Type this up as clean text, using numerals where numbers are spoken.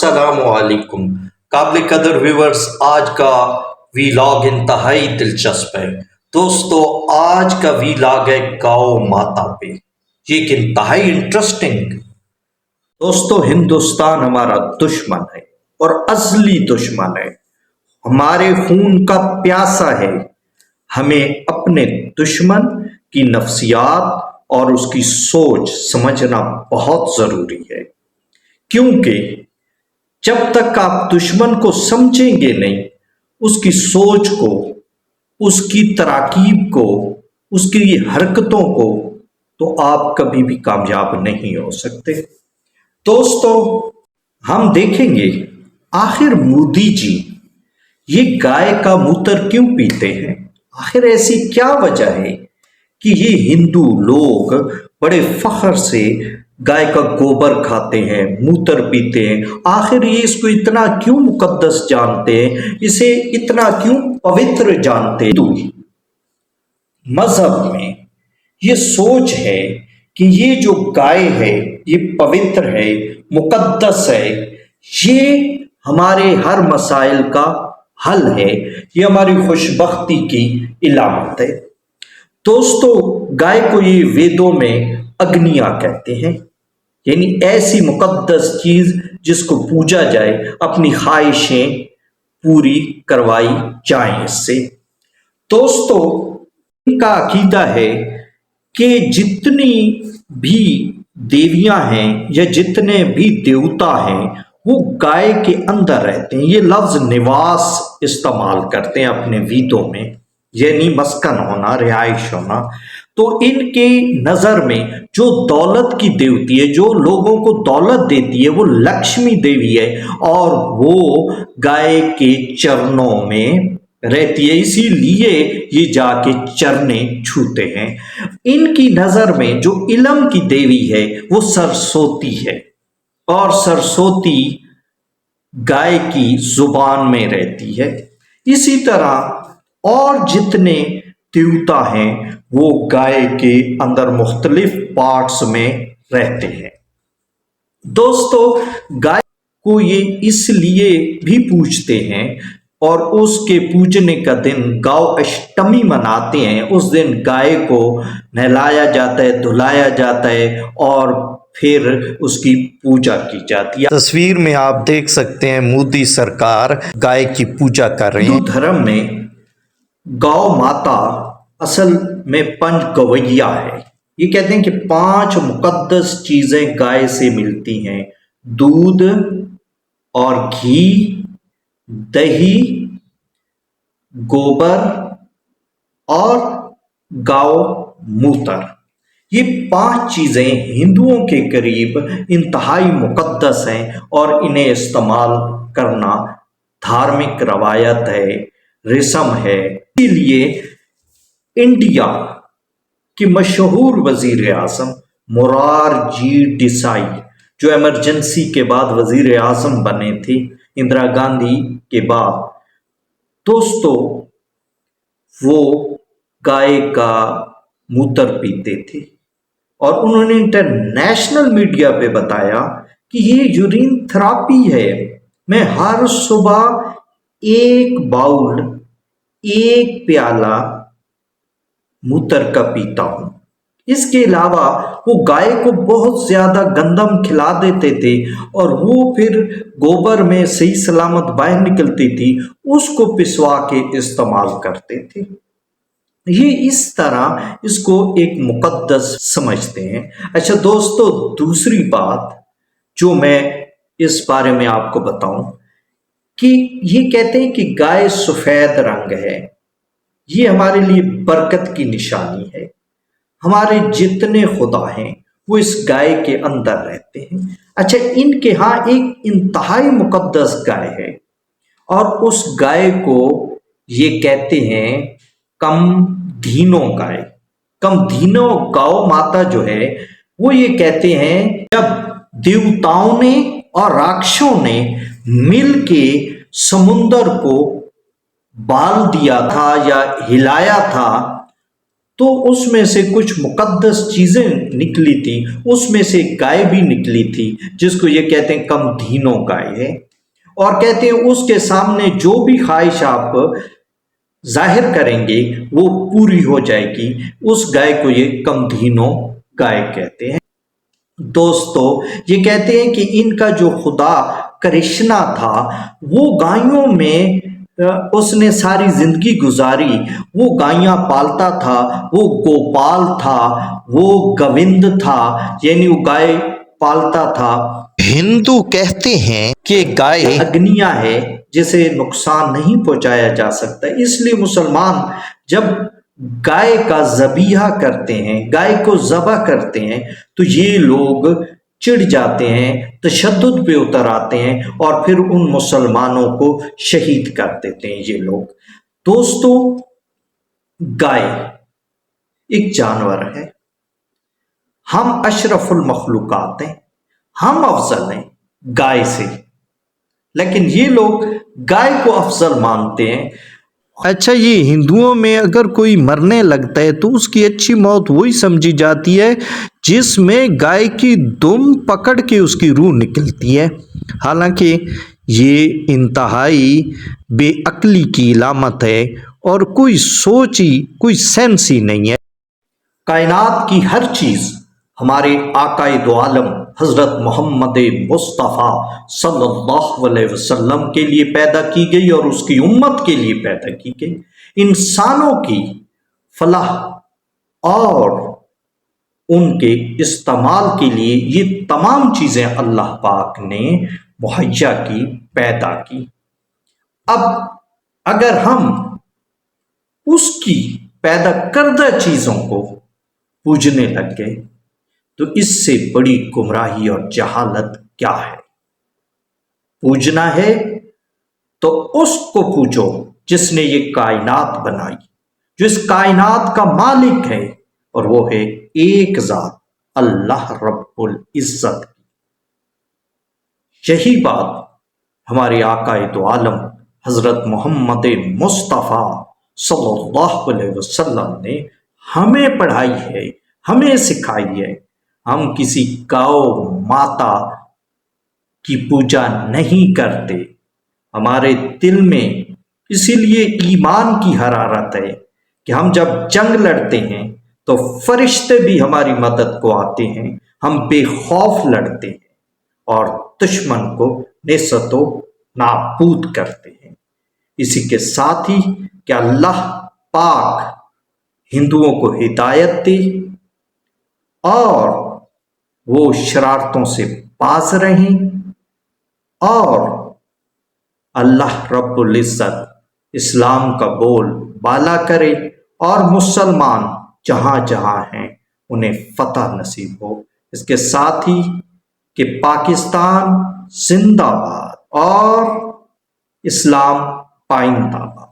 السلام علیکم قابل قدر ویورز، آج کا ویلاگ انتہائی دلچسپ ہے دوستو۔ آج کا ویلاگ ہے گاؤ ماتا پہ، یہ ایک انتہائی انٹرسٹنگ دوستو۔ ہندوستان ہمارا دشمن ہے اور ازلی دشمن ہے، ہمارے خون کا پیاسا ہے۔ ہمیں اپنے دشمن کی نفسیات اور اس کی سوچ سمجھنا بہت ضروری ہے، کیونکہ جب تک آپ دشمن کو سمجھیں گے نہیں، اس کی سوچ کو، اس کی تراکیب کو، اس کی حرکتوں کو، تو آپ کبھی بھی کامیاب نہیں ہو سکتے۔ دوستو، ہم دیکھیں گے آخر مودی جی یہ گائے کا موتر کیوں پیتے ہیں؟ آخر ایسی کیا وجہ ہے کہ یہ ہندو لوگ بڑے فخر سے گائے کا گوبر کھاتے ہیں، موتر پیتے ہیں؟ آخر یہ اس کو اتنا کیوں مقدس جانتے ہیں، اسے اتنا کیوں پوتر جانتے ہیں؟ ہندو مذہب میں یہ سوچ ہے کہ یہ جو گائے ہے یہ پوتر ہے، مقدس ہے، یہ ہمارے ہر مسائل کا حل ہے، یہ ہماری خوشبختی کی علامت ہے۔ دوستو، گائے کو یہ ویدوں میں اگنیا کہتے ہیں، یعنی ایسی مقدس چیز جس کو پوجا جائے، اپنی خواہشیں پوری کروائی جائیں اس سے۔ دوستو، ان کا عقیدہ ہے کہ جتنی بھی دیویاں ہیں یا جتنے بھی دیوتا ہیں وہ گائے کے اندر رہتے ہیں۔ یہ لفظ نواس استعمال کرتے ہیں اپنے ویدوں میں، یعنی مسکن ہونا، رہائش ہونا۔ تو ان کے نظر میں جو دولت کی دیوتی ہے، جو لوگوں کو دولت دیتی ہے، وہ لکشمی دیوی ہے، اور وہ گائے کے چرنوں میں رہتی ہے، اسی لیے یہ جا کے چرنے چھوتے ہیں۔ ان کی نظر میں جو علم کی دیوی ہے وہ سرسوتی ہے، اور سرسوتی گائے کی زبان میں رہتی ہے۔ اسی طرح اور جتنے دیوتا ہیں وہ گائے کے اندر مختلف پارٹس میں رہتے ہیں۔ دوستو، گائے کو یہ اس لیے بھی پوجتے ہیں اور اس کے پوجنے کا دن گاؤ اشٹمی مناتے ہیں۔ اس دن گائے کو نہلایا جاتا ہے، دھلایا جاتا ہے، اور پھر اس کی پوجا کی جاتی ہے۔ تصویر میں آپ دیکھ سکتے ہیں مودی سرکار گائے کی پوجا کر رہے ہیں۔ ہندو دھرم میں گاؤ ماتا اصل میں پنچ گویا ہے۔ یہ کہتے ہیں کہ 5 مقدس چیزیں گائے سے ملتی ہیں: دودھ اور گھی، دہی، گوبر اور گاؤ موتر۔ یہ 5 چیزیں ہندوؤں کے قریب انتہائی مقدس ہیں، اور انہیں استعمال کرنا دھارمک روایت ہے، رسم ہے۔ اسی لیے انڈیا کے مشہور وزیر اعظم مورارجی دیسائی، جو ایمرجنسی کے بعد وزیر اعظم بنے تھے اندرا گاندھی کے بعد، دوستو وہ گائے کا موتر پیتے تھے، اور انہوں نے انٹرنیشنل میڈیا پہ بتایا کہ یہ یورین تھراپی ہے، میں ہر صبح 1 باؤل، 1 پیالہ موتر کا پیتا ہوں۔ اس کے علاوہ وہ گائے کو بہت زیادہ گندم کھلا دیتے تھے، اور وہ پھر گوبر میں صحیح سلامت باہر نکلتی تھی، اس کو پسوا کے استعمال کرتے تھے۔ یہ اس طرح اس کو ایک مقدس سمجھتے ہیں۔ اچھا دوستو، دوسری بات جو میں اس بارے میں آپ کو بتاؤں کہ یہ کہتے ہیں کہ گائے سفید رنگ ہے، یہ ہمارے لیے برکت کی نشانی ہے۔ ہمارے جتنے خدا ہیں وہ اس گائے کے اندر رہتے ہیں۔ اچھا، ان کے ہاں ایک انتہائی مقدس گائے ہے، اور اس گائے کو یہ کہتے ہیں کم دھینوں گائے۔ کم دھینوں گاؤ ماتا جو ہے وہ یہ کہتے ہیں جب دیوتاؤں نے اور راکشوں نے مل کے سمندر کو بال دیا تھا یا ہلایا تھا، تو اس میں سے کچھ مقدس چیزیں نکلی تھی، اس میں سے گائے بھی نکلی تھی جس کو یہ کہتے ہیں کم دھینوں گائے ہے، اور کہتے ہیں اس کے سامنے جو بھی خواہش آپ ظاہر کریں گے وہ پوری ہو جائے گی۔ اس گائے کو یہ کم دھینوں گائے کہتے ہیں۔ دوستو، یہ کہتے ہیں کہ ان کا جو خدا کرشنا تھا وہ گایوں میں اس نے ساری زندگی گزاری، وہ گائیاں پالتا تھا، وہ گوپال تھا، وہ گوند تھا، یعنی وہ گائے پالتا تھا۔ ہندو کہتے ہیں کہ گائے اگنیا ہے جسے نقصان نہیں پہنچایا جا سکتا، اس لیے مسلمان جب گائے کا ذبیحہ کرتے ہیں، گائے کو ذبح کرتے ہیں، تو یہ لوگ چڑ جاتے ہیں، تشدد پہ اتر آتے ہیں اور پھر ان مسلمانوں کو شہید کر دیتے ہیں یہ لوگ۔ دوستو، گائے ایک جانور ہے، ہم اشرف المخلوقات ہیں، ہم افضل ہیں گائے سے، لیکن یہ لوگ گائے کو افضل مانتے ہیں۔ اچھا، یہ ہندوؤں میں اگر کوئی مرنے لگتا ہے تو اس کی اچھی موت وہی سمجھی جاتی ہے جس میں گائے کی دم پکڑ کے اس کی روح نکلتی ہے، حالانکہ یہ انتہائی بے عقلی کی علامت ہے اور کوئی سوچ ہی، کوئی سینس ہی نہیں ہے۔ کائنات کی ہر چیز ہمارے آقائے دو عالم حضرت محمد مصطفیٰ صلی اللہ علیہ وسلم کے لیے پیدا کی گئی اور اس کی امت کے لیے پیدا کی گئی۔ انسانوں کی فلاح اور ان کے استعمال کے لیے یہ تمام چیزیں اللہ پاک نے مہیا کی، پیدا کی۔ اب اگر ہم اس کی پیدا کردہ چیزوں کو پوجنے لگ گئے تو اس سے بڑی گمراہی اور جہالت کیا ہے؟ پوجنا ہے تو اس کو پوجو جس نے یہ کائنات بنائی، جو اس کائنات کا مالک ہے، اور وہ ہے ایک ذات اللہ رب العزت۔ یہی بات ہمارے آقائے دو عالم حضرت محمد مصطفیٰ صلی اللہ علیہ وسلم نے ہمیں پڑھائی ہے، ہمیں سکھائی ہے۔ ہم کسی گاؤ ماتا کی پوجا نہیں کرتے، ہمارے دل میں اسی لیے ایمان کی حرارت ہے کہ ہم جب جنگ لڑتے ہیں تو فرشتے بھی ہماری مدد کو آتے ہیں، ہم بے خوف لڑتے ہیں اور دشمن کو نیست و نابود کرتے ہیں۔ اسی کے ساتھ ہی کہ اللہ پاک ہندوؤں کو ہدایت دے اور وہ شرارتوں سے باز رہیں، اور اللہ رب العزت اسلام کا بول بالا کرے اور مسلمان جہاں جہاں ہیں انہیں فتح نصیب ہو۔ اس کے ساتھ ہی کہ پاکستان زندہ باد اور اسلام پائندہ باد۔